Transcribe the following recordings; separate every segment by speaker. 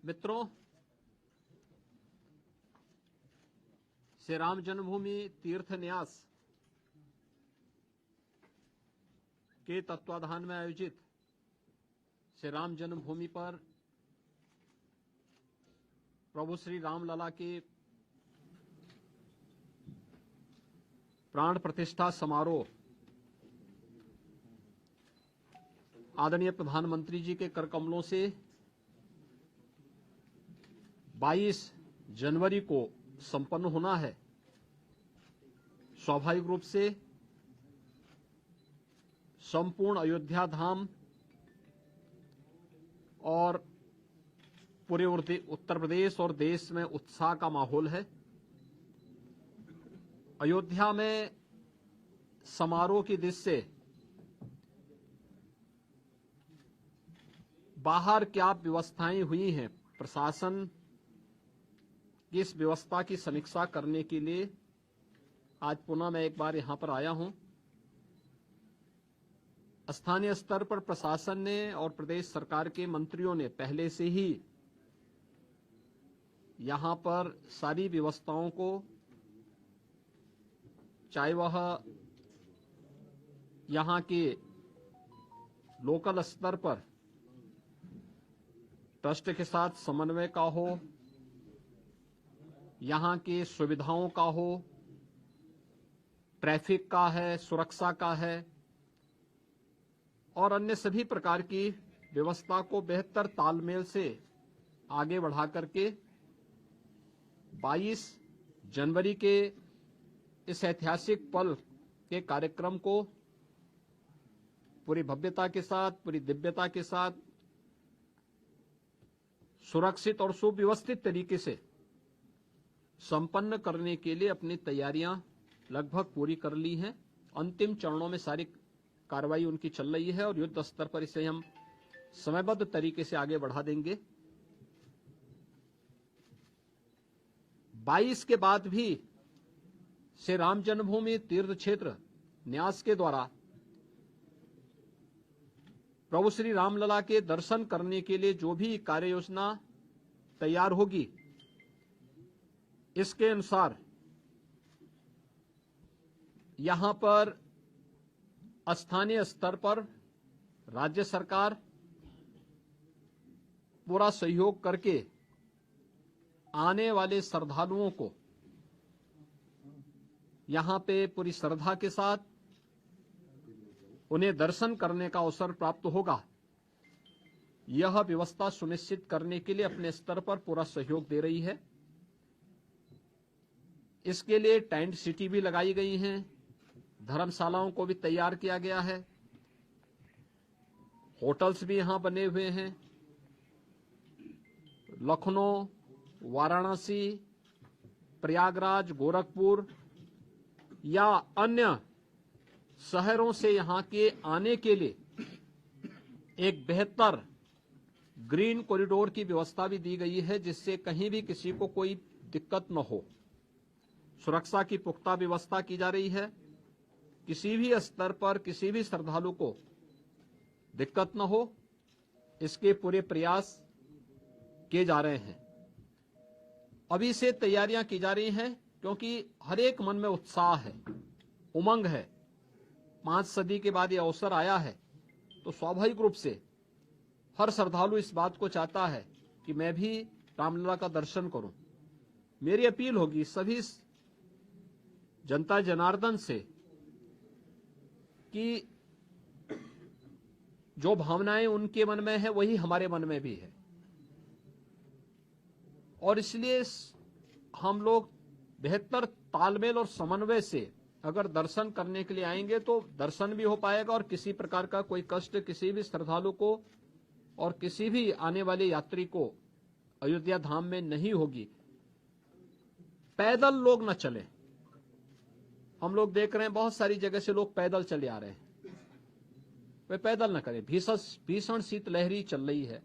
Speaker 1: मित्रों, श्री राम जन्मभूमि तीर्थ न्यास के तत्वाधान में आयोजित श्री राम जन्मभूमि पर प्रभु श्री रामलला के प्राण प्रतिष्ठा समारोह आदरणीय प्रधानमंत्री जी के कर कमलों से 22 जनवरी को संपन्न होना है। स्वाभाविक रूप से संपूर्ण अयोध्या धाम और पूरे उत्तर प्रदेश और देश में उत्साह का माहौल है। अयोध्या में समारोह की दृष्टि से बाहर क्या व्यवस्थाएं हुई हैं, प्रशासन की इस व्यवस्था की समीक्षा करने के लिए आज पुनः मैं एक बार यहां पर आया हूं। स्थानीय स्तर पर प्रशासन ने और प्रदेश सरकार के मंत्रियों ने पहले से ही यहां पर सारी व्यवस्थाओं को, चाहे वह यहां के लोकल स्तर पर ट्रस्ट के साथ समन्वय का हो, यहां की सुविधाओं का हो, ट्रैफिक का है, सुरक्षा का है और अन्य सभी प्रकार की व्यवस्था को बेहतर तालमेल से आगे बढ़ा करके 22 जनवरी के इस ऐतिहासिक पल के कार्यक्रम को पूरी भव्यता के साथ, पूरी दिव्यता के साथ, सुरक्षित और सुव्यवस्थित तरीके से संपन्न करने के लिए अपनी तैयारियां लगभग पूरी कर ली हैं। अंतिम चरणों में सारी कार्रवाई उनकी चल रही है और युद्ध स्तर पर इसे हम समयबद्ध तरीके से आगे बढ़ा देंगे। 22 के बाद भी श्री राम जन्मभूमि तीर्थ क्षेत्र न्यास के द्वारा प्रभु श्री रामलला के दर्शन करने के लिए जो भी कार्य योजना तैयार होगी, इसके अनुसार यहां पर स्थानीय स्तर पर राज्य सरकार पूरा सहयोग करके आने वाले श्रद्धालुओं को यहां पे पूरी श्रद्धा के साथ उन्हें दर्शन करने का अवसर प्राप्त होगा। यह व्यवस्था सुनिश्चित करने के लिए अपने स्तर पर पूरा सहयोग दे रही है। इसके लिए टेंट सिटी भी लगाई गई हैं, धर्मशालाओं को भी तैयार किया गया है, होटल्स भी यहां बने हुए हैं। लखनऊ, वाराणसी, प्रयागराज, गोरखपुर या अन्य शहरों से यहां के आने के लिए एक बेहतर ग्रीन कॉरिडोर की व्यवस्था भी दी गई है, जिससे कहीं भी किसी को कोई दिक्कत न हो। सुरक्षा की पुख्ता व्यवस्था की जा रही है। किसी भी स्तर पर किसी भी श्रद्धालु को दिक्कत न हो, इसके पूरे प्रयास किए जा रहे हैं। अभी से तैयारियां की जा रही हैं क्योंकि हर एक मन में उत्साह है, उमंग है। 5 सदी के बाद यह अवसर आया है, तो स्वाभाविक रूप से हर श्रद्धालु इस बात को चाहता है कि मैं भी रामलला का दर्शन करूं। मेरी अपील होगी सभी जनता जनार्दन से कि जो भावनाएं उनके मन में है वही हमारे मन में भी है, और इसलिए हम लोग बेहतर तालमेल और समन्वय से अगर दर्शन करने के लिए आएंगे तो दर्शन भी हो पाएगा और किसी प्रकार का कोई कष्ट किसी भी श्रद्धालु को और किसी भी आने वाले यात्री को अयोध्या धाम में नहीं होगी। पैदल लोग न चले। हम लोग देख रहे हैं बहुत सारी जगह से लोग पैदल चले आ रहे हैं, वे पैदल न करें। भीषण शीतलहरी चल रही है।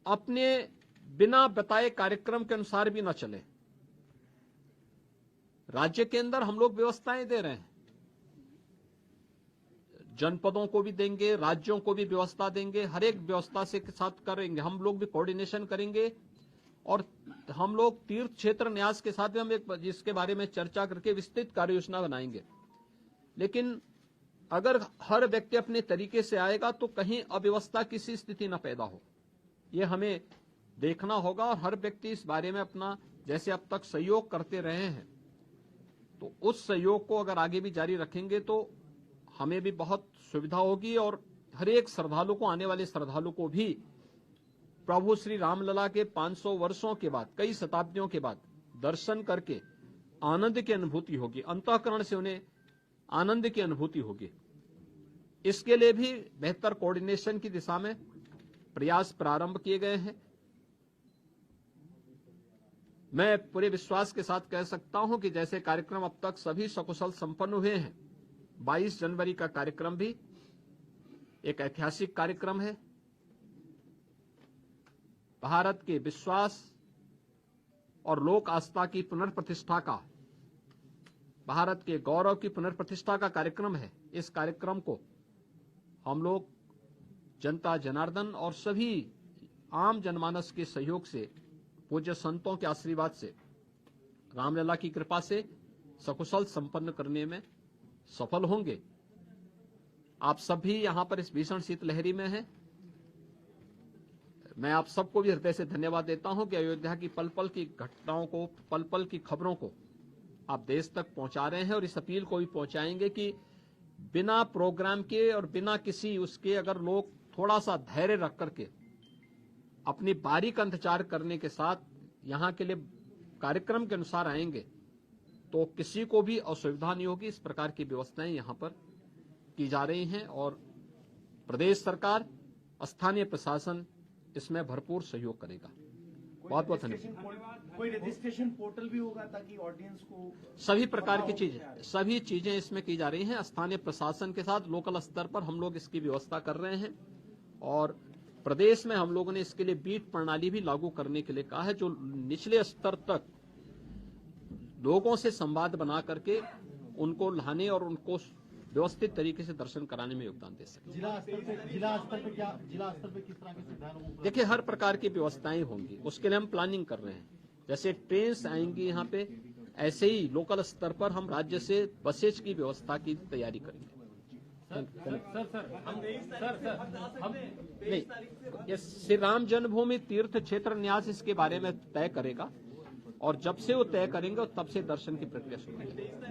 Speaker 1: अपने बिना बताए कार्यक्रम के अनुसार भी न चले। राज्य के अंदर हम लोग व्यवस्थाएं दे रहे हैं। जनपदों को भी देंगे, राज्यों को भी व्यवस्था देंगे, हर एक व्यवस्था से के साथ करेंगे। हम लोग भी कोऑर्डिनेशन करेंगे और हम लोग तीर्थ क्षेत्र न्यास के साथ भी हम एक जिसके बारे में चर्चा करके विस्तृत कार्य योजना बनाएंगे। लेकिन अगर हर व्यक्ति अपने तरीके से आएगा तो कहीं अव्यवस्था की स्थिति न पैदा हो, ये हमें देखना होगा। और हर व्यक्ति इस बारे में अपना जैसे अब तक सहयोग करते रहे हैं, तो उस सहयोग को अगर आगे भी जारी रखेंगे तो हमें भी बहुत सुविधा होगी और हर एक श्रद्धालु को, आने वाले श्रद्धालु को भी प्रभु श्री रामलला के 500 वर्षों के बाद, कई शताब्दियों के बाद दर्शन करके आनंद की अनुभूति होगी, अंतःकरण से उन्हें आनंद की अनुभूति होगी। इसके लिए भी बेहतर कोऑर्डिनेशन की दिशा में प्रयास प्रारंभ किए गए हैं। मैं पूरे विश्वास के साथ कह सकता हूं कि जैसे कार्यक्रम अब तक सभी सकुशल संपन्न हुए हैं, 22 जनवरी का कार्यक्रम भी एक ऐतिहासिक कार्यक्रम है। भारत के विश्वास और लोक आस्था की पुनर्प्रतिष्ठा का, भारत के गौरव की पुनर्प्रतिष्ठा का कार्यक्रम है। इस कार्यक्रम को हम लोग जनता जनार्दन और सभी आम जनमानस के सहयोग से, पूज्य संतों के आशीर्वाद से, रामलला की कृपा से सकुशल संपन्न करने में सफल होंगे। आप सभी यहां पर इस भीषण शीतलहरी में हैं। मैं आप सबको भी हृदय से धन्यवाद देता हूं कि अयोध्या की पल पल की घटनाओं को, पल पल की खबरों को आप देश तक पहुंचा रहे हैं और इस अपील को भी पहुंचाएंगे कि बिना प्रोग्राम के और बिना किसी उसके अगर लोग थोड़ा सा धैर्य रख करके अपनी बारी का इंतजार करने के साथ यहां के लिए कार्यक्रम के अनुसार आएंगे तो किसी को भी असुविधा नहीं होगी। इस प्रकार की व्यवस्थाएं यहां पर की जा रही हैं और प्रदेश सरकार, स्थानीय प्रशासन इसमें भरपूर सहयोग करेगा। बहुत बहुत धन्यवाद।
Speaker 2: कोई रजिस्ट्रेशन पोर्टल भी होगा ताकि ऑडियंस को
Speaker 1: सभी प्रकार की सभी चीजें इसमें की जा रही हैं। स्थानीय प्रशासन के साथ लोकल स्तर पर हम लोग इसकी व्यवस्था कर रहे हैं और प्रदेश में हम लोगों ने इसके लिए बीट प्रणाली भी लागू करने के लिए कहा है, जो निचले स्तर तक लोगों से संवाद बना करके उनको लाने और उनको व्यवस्थित तरीके से दर्शन कराने में योगदान दे सके।
Speaker 2: जिला स्तर पे किस तरह की सुविधाएं लोगों को?
Speaker 1: देखिए, हर प्रकार की व्यवस्थाएं होंगी, उसके लिए हम प्लानिंग कर रहे हैं। जैसे ट्रेन आएंगी यहाँ पे, ऐसे ही लोकल स्तर पर हम राज्य से बसेज की व्यवस्था की तैयारी करेंगे। नहीं, ये श्री राम जन्मभूमि तीर्थ क्षेत्र न्यास इसके बारे में तय करेगा और जब से वो तय करेंगे तब से दर्शन की प्रक्रिया शुरू होगी।